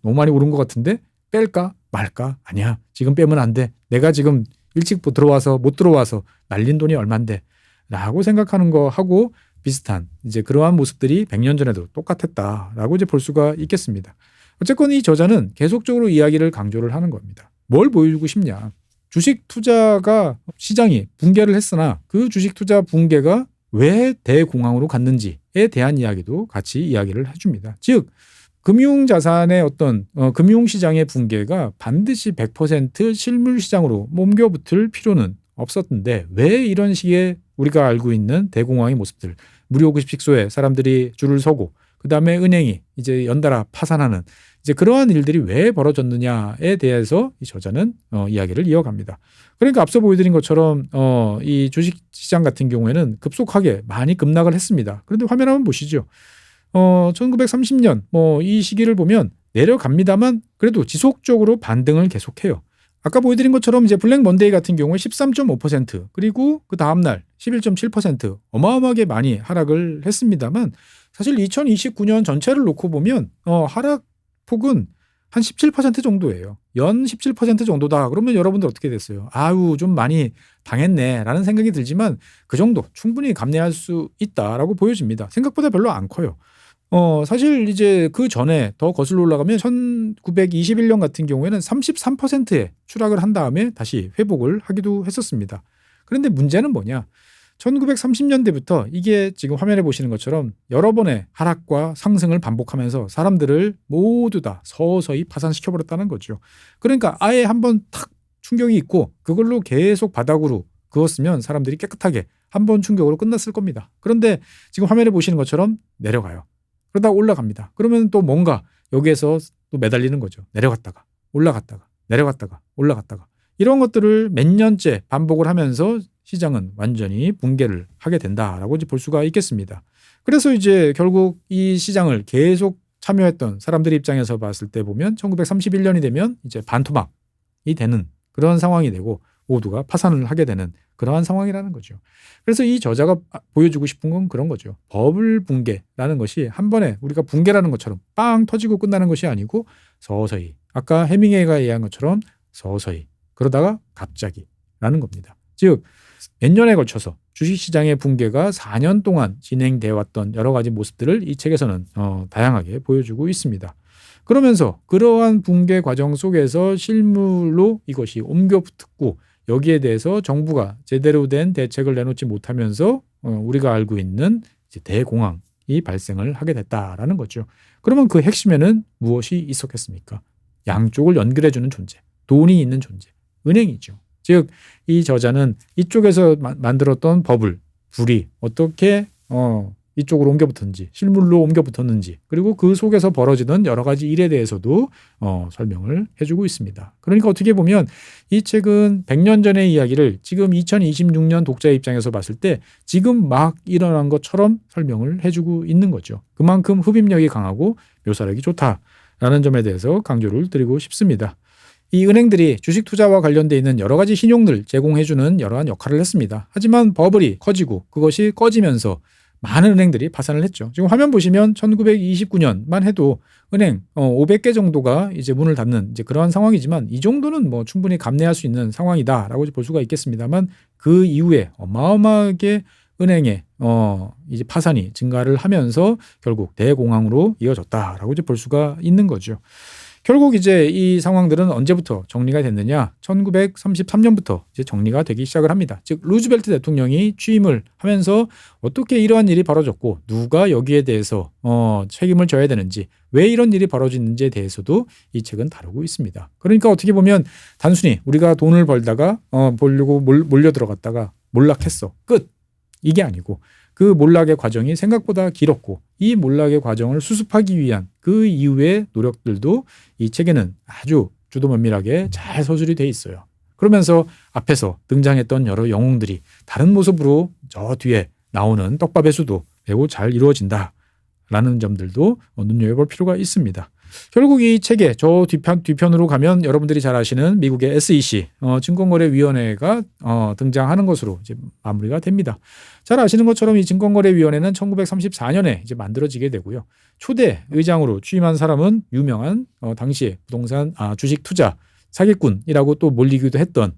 너무 많이 오른 것 같은데 뺄까 말까? 아니야. 지금 빼면 안 돼. 내가 지금 일찍 못 들어와서 날린 돈이 얼만데 라고 생각하는 거하고 비슷한 이제 그러한 모습들이 100년 전에도 똑같았다라고 이제 볼 수가 있겠습니다. 어쨌건 이 저자는 계속적으로 이야기를 강조를 하는 겁니다. 뭘 보여주고 싶냐? 주식 투자가 시장이 붕괴를 했으나 그 주식 투자 붕괴가 왜 대공황으로 갔는지에 대한 이야기도 같이 이야기를 해줍니다. 즉 금융자산의 어떤 금융시장의 붕괴가 반드시 100% 실물시장으로 옮겨붙을 필요는 없었는데 왜 이런 식의 우리가 알고 있는 대공황의 모습들 무료급식소에 사람들이 줄을 서고 그다음에 은행이 이제 연달아 파산하는 이제 그러한 일들이 왜 벌어졌느냐에 대해서 이 저자는 이야기를 이어갑니다. 그러니까 앞서 보여드린 것처럼 이 주식시장 같은 경우에는 급속하게 많이 급락을 했습니다. 그런데 화면 한번 보시죠. 1930년 이 시기를 보면 내려갑니다만 그래도 지속적으로 반등을 계속해요. 아까 보여드린 것처럼 이제 블랙 먼데이 같은 경우에 13.5% 그리고 그 다음날 11.7% 어마어마하게 많이 하락을 했습니다만 사실 2029년 전체를 놓고 보면 하락폭은 한 17% 정도예요. 연 17% 정도다. 그러면 여러분들 어떻게 됐어요? 아유 좀 많이 당했네 라는 생각이 들지만 그 정도 충분히 감내할 수 있다라고 보여집니다. 생각보다 별로 안 커요. 사실 이제 그 전에 더 거슬러 올라가면 1921년 같은 경우에는 33%에 추락을 한 다음에 다시 회복을 하기도 했었습니다. 그런데 문제는 뭐냐? 1930년대부터 이게 지금 화면에 보시는 것처럼 여러 번의 하락과 상승을 반복하면서 사람들을 모두 다 서서히 파산시켜버렸다는 거죠. 그러니까 아예 한번 탁 충격이 있고 그걸로 계속 바닥으로 그었으면 사람들이 깨끗하게 한 번 충격으로 끝났을 겁니다. 그런데 지금 화면에 보시는 것처럼 내려가요. 그러다 올라갑니다. 그러면 또 뭔가 여기에서 또 매달리는 거죠. 내려갔다가 올라갔다가 내려갔다가 올라갔다가 이런 것들을 몇 년째 반복을 하면서 시장은 완전히 붕괴를 하게 된다라고 볼 수가 있겠습니다. 그래서 이제 결국 이 시장을 계속 참여했던 사람들 입장에서 봤을 때 보면 1931년이 되면 이제 반토막이 되는 그런 상황이 되고 모두가 파산을 하게 되는 그러한 상황이라는 거죠. 그래서 이 저자가 보여주고 싶은 건 그런 거죠. 버블 붕괴라는 것이 한 번에 우리가 붕괴라는 것처럼 빵 터지고 끝나는 것이 아니고 서서히 아까 해밍웨이가 얘기한 것처럼 서서히 그러다가 갑자기라는 겁니다. 즉 몇 년에 걸쳐서 주식시장의 붕괴가 4년 동안 진행되어 왔던 여러 가지 모습들을 이 책에서는 다양하게 보여주고 있습니다. 그러면서 그러한 붕괴 과정 속에서 실물로 이것이 옮겨붙고 여기에 대해서 정부가 제대로 된 대책을 내놓지 못하면서 우리가 알고 있는 이제 대공황이 발생을 하게 됐다라는 거죠. 그러면 그 핵심에는 무엇이 있었겠습니까? 양쪽을 연결해주는 존재, 돈이 있는 존재, 은행이죠. 즉 이 저자는 이쪽에서 만들었던 버블, 불이 어떻게 이쪽으로 옮겨붙었는지, 실물로 옮겨붙었는지, 그리고 그 속에서 벌어지는 여러 가지 일에 대해서도 설명을 해주고 있습니다. 그러니까 어떻게 보면 이 책은 100년 전의 이야기를 지금 2026년 독자의 입장에서 봤을 때 지금 막 일어난 것처럼 설명을 해주고 있는 거죠. 그만큼 흡입력이 강하고 묘사력이 좋다라는 점에 대해서 강조를 드리고 싶습니다. 이 은행들이 주식 투자와 관련돼 있는 여러 가지 신용들 제공해주는 여러한 역할을 했습니다. 하지만 버블이 커지고 그것이 꺼지면서 많은 은행들이 파산을 했죠. 지금 화면 보시면 1929년만 해도 은행 500개 정도가 이제 문을 닫는 이제 그러한 상황이지만 이 정도는 뭐 충분히 감내할 수 있는 상황이다라고 볼 수가 있겠습니다만 그 이후에 어마어마하게 은행의 이제 파산이 증가를 하면서 결국 대공황으로 이어졌다라고 이제 볼 수가 있는 거죠. 결국 이제 이 상황들은 언제부터 정리가 됐느냐? 1933년부터 이제 정리가 되기 시작을 합니다. 즉 루즈벨트 대통령이 취임을 하면서 어떻게 이러한 일이 벌어졌고 누가 여기에 대해서 책임을 져야 되는지 왜 이런 일이 벌어지는지에 대해서도 이 책은 다루고 있습니다. 그러니까 어떻게 보면 단순히 우리가 돈을 벌다가 보려고 몰려 들어갔다가 몰락했어. 끝. 이게 아니고 그 몰락의 과정이 생각보다 길었고 이 몰락의 과정을 수습하기 위한 그 이후의 노력들도 이 책에는 아주 주도 면밀하게 잘 서술이 돼 있어요. 그러면서 앞에서 등장했던 여러 영웅들이 다른 모습으로 저 뒤에 나오는 떡밥의 수도 매우 잘 이루어진다라는 점들도 눈여겨볼 필요가 있습니다. 결국 이 책의 저 뒤편으로 가면 여러분들이 잘 아시는 미국의 SEC 증권거래위원회가 등장하는 것으로 이제 마무리가 됩니다. 잘 아시는 것처럼 이 증권거래위원회는 1934년에 이제 만들어지게 되고요. 초대 의장으로 취임한 사람은 유명한 당시에 부동산 주식 투자 사기꾼이라고 또 몰리기도 했던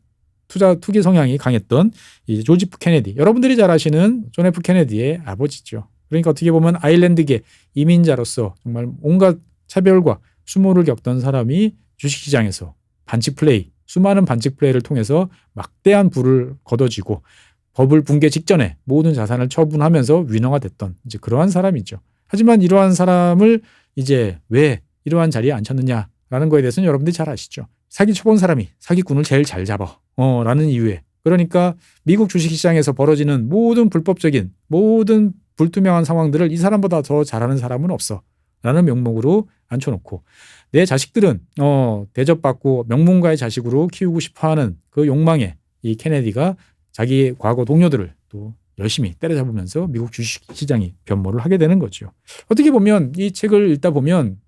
투기 성향이 강했던 이 조지 F 케네디. 여러분들이 잘 아시는 존 F 케네디의 아버지죠. 그러니까 어떻게 보면 아일랜드계 이민자로서 정말 온갖 차별과 수모를 겪던 사람이 주식시장에서 반칙 플레이, 수많은 반칙 플레이를 통해서 막대한 부를 거둬쥐고 버블 붕괴 직전에 모든 자산을 처분하면서 위너가 됐던 이제 그러한 사람이죠. 하지만 이러한 사람을 이제 왜 이러한 자리에 앉혔느냐라는 거에 대해서는 여러분들이 잘 아시죠. 사기 쳐본 사람이 사기꾼을 제일 잘 잡아 라는 이유에 그러니까 미국 주식시장에서 벌어지는 모든 불법적인 모든 불투명한 상황들을 이 사람보다 더 잘하는 사람은 없어 라는 명목으로 앉혀놓고 내 자식들은 대접받고 명문가의 자식으로 키우고 싶어하는 그 욕망에 이 케네디가 자기 과거 동료들을 또 열심히 때려잡으면서 미국 주식시장이 변모를 하게 되는 거죠. 어떻게 보면 이 책을 읽다 보면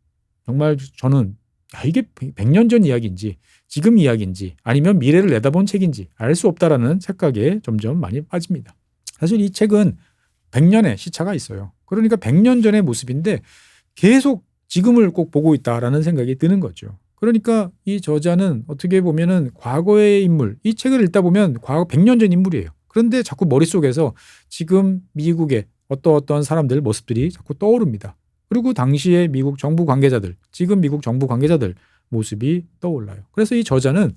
정말 저는 이게 100년 전 이야기인지 지금 이야기인지 아니면 미래를 내다본 책인지 알 수 없다라는 착각에 점점 많이 빠집니다. 사실 이 책은 100년의 시차가 있어요. 그러니까 100년 전의 모습인데 계속 지금을 꼭 보고 있다라는 생각이 드는 거죠. 그러니까 이 저자는 어떻게 보면은 과거의 인물, 이 책을 읽다 보면 과거 100년 전 인물이에요. 그런데 자꾸 머릿속에서 지금 미국의 어떤 사람들 모습들이 자꾸 떠오릅니다. 그리고 당시의 미국 정부 관계자들, 지금 미국 정부 관계자들 모습이 떠올라요. 그래서 이 저자는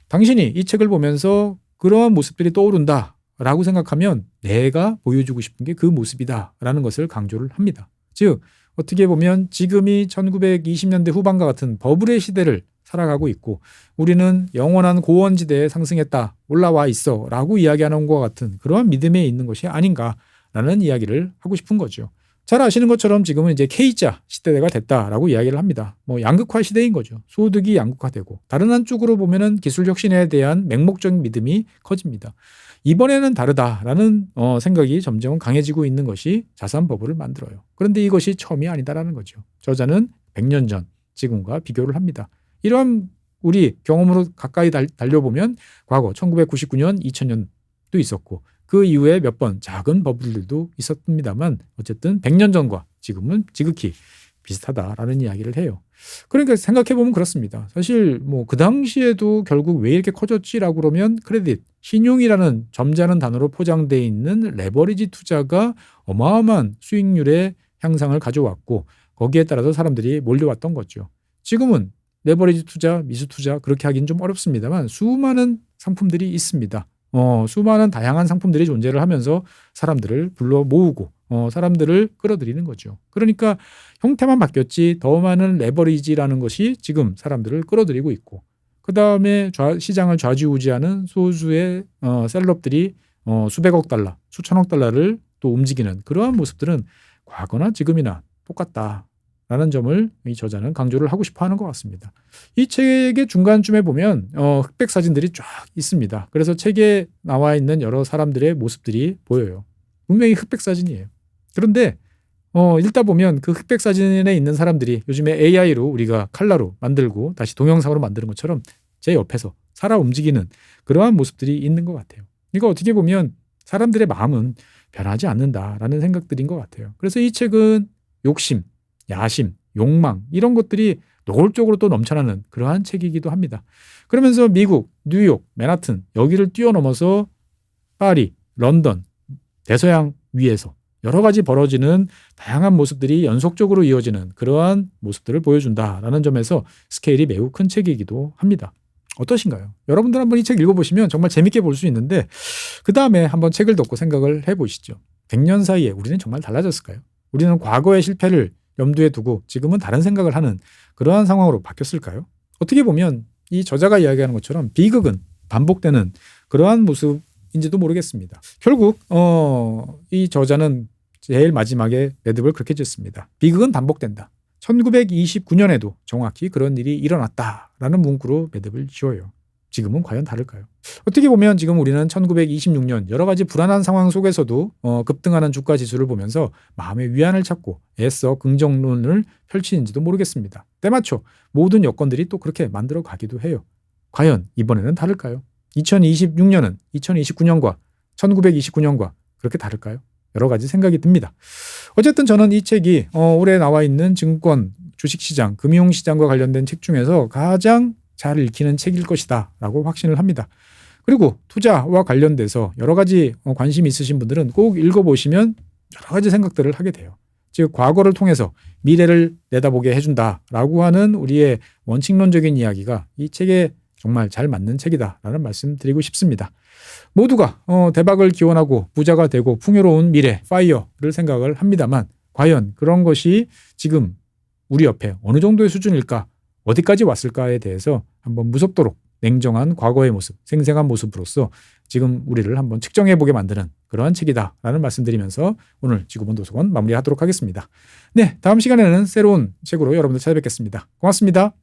당신이 이 책을 보면서 그러한 모습들이 떠오른다라고 생각하면 내가 보여주고 싶은 게 그 모습이다라는 것을 강조를 합니다. 즉 어떻게 보면 지금이 1920년대 후반과 같은 버블의 시대를 살아가고 있고 우리는 영원한 고원지대에 상승했다, 올라와 있어 라고 이야기하는 것과 같은 그러한 믿음에 있는 것이 아닌가라는 이야기를 하고 싶은 거죠. 잘 아시는 것처럼 지금은 이제 K자 시대가 됐다라고 이야기를 합니다. 양극화 시대인 거죠. 소득이 양극화되고 다른 한쪽으로 보면은 기술 혁신에 대한 맹목적인 믿음이 커집니다. 이번에는 다르다라는 생각이 점점 강해지고 있는 것이 자산 버블을 만들어요. 그런데 이것이 처음이 아니다라는 거죠. 저자는 100년 전 지금과 비교를 합니다. 이러한 우리 경험으로 가까이 달려보면 과거 1999년, 2000년도 있었고 그 이후에 몇 번 작은 버블들도 있었습니다만 어쨌든 100년 전과 지금은 지극히 비슷하다라는 이야기를 해요. 그러니까 생각해보면 그렇습니다. 사실 그 당시에도 결국 왜 이렇게 커졌지라고 그러면 크레딧, 신용이라는 점잖은 단어로 포장되어 있는 레버리지 투자가 어마어마한 수익률의 향상을 가져왔고 거기에 따라서 사람들이 몰려왔던 거죠. 지금은 레버리지 투자, 미수 투자 그렇게 하긴 좀 어렵습니다만 수많은 상품들이 있습니다. 수많은 다양한 상품들이 존재를 하면서 사람들을 불러 모으고 사람들을 끌어들이는 거죠. 그러니까 형태만 바뀌었지 더 많은 레버리지라는 것이 지금 사람들을 끌어들이고 있고 그다음에 시장을 좌지우지하는 소수의 셀럽들이 수백억 달러, 수천억 달러를 또 움직이는 그러한 모습들은 과거나 지금이나 똑같다라는 점을 이 저자는 강조를 하고 싶어 하는 것 같습니다. 이 책의 중간쯤에 보면 흑백 사진들이 쫙 있습니다. 그래서 책에 나와 있는 여러 사람들의 모습들이 보여요. 분명히 흑백 사진이에요. 그런데 읽다 보면 그 흑백 사진에 있는 사람들이 요즘에 AI로 우리가 컬러로 만들고 다시 동영상으로 만드는 것처럼 제 옆에서 살아 움직이는 그러한 모습들이 있는 것 같아요. 이거 어떻게 보면 사람들의 마음은 변하지 않는다라는 생각들인 것 같아요. 그래서 이 책은 욕심, 야심, 욕망 이런 것들이 노골적으로 또 넘쳐나는 그러한 책이기도 합니다. 그러면서 미국, 뉴욕, 맨하튼 여기를 뛰어넘어서 파리, 런던, 대서양 위에서 여러 가지 벌어지는 다양한 모습들이 연속적으로 이어지는 그러한 모습들을 보여준다라는 점에서 스케일이 매우 큰 책이기도 합니다. 어떠신가요? 여러분들 한번 이 책 읽어보시면 정말 재밌게 볼 수 있는데 그 다음에 한번 책을 덮고 생각을 해보시죠. 100년 사이에 우리는 정말 달라졌을까요? 우리는 과거의 실패를 염두에 두고 지금은 다른 생각을 하는 그러한 상황으로 바뀌었을까요? 어떻게 보면 이 저자가 이야기하는 것처럼 비극은 반복되는 그러한 모습인지도 모르겠습니다. 결국 이 저자는 제일 마지막에 매듭을 그렇게 짓습니다. 비극은 반복된다. 1929년에도 정확히 그런 일이 일어났다라는 문구로 매듭을 지어요. 지금은 과연 다를까요? 어떻게 보면 지금 우리는 1926년 여러 가지 불안한 상황 속에서도 급등하는 주가 지수를 보면서 마음의 위안을 찾고 애써 긍정론을 펼치는지도 모르겠습니다. 때맞춰 모든 여건들이 또 그렇게 만들어 가기도 해요. 과연 이번에는 다를까요? 2026년은 2029년과 1929년과 그렇게 다를까요? 여러 가지 생각이 듭니다. 어쨌든 저는 이 책이 올해 나와 있는 증권, 주식시장, 금융시장과 관련된 책 중에서 가장 잘 읽히는 책일 것이다 라고 확신을 합니다. 그리고 투자와 관련돼서 여러 가지 관심이 있으신 분들은 꼭 읽어보시면 여러 가지 생각들을 하게 돼요. 즉 과거를 통해서 미래를 내다보게 해준다라고 하는 우리의 원칙론적인 이야기가 이 책에 정말 잘 맞는 책이다라는 말씀 드리고 싶습니다. 모두가 대박을 기원하고 부자가 되고 풍요로운 미래, 파이어를 생각을 합니다만 과연 그런 것이 지금 우리 옆에 어느 정도의 수준일까, 어디까지 왔을까에 대해서 한번 무섭도록 냉정한 과거의 모습, 생생한 모습으로서 지금 우리를 한번 측정해보게 만드는 그러한 책이다라는 말씀드리면서 오늘 지구본 도서관 마무리하도록 하겠습니다. 네, 다음 시간에는 새로운 책으로 여러분들 찾아뵙겠습니다. 고맙습니다.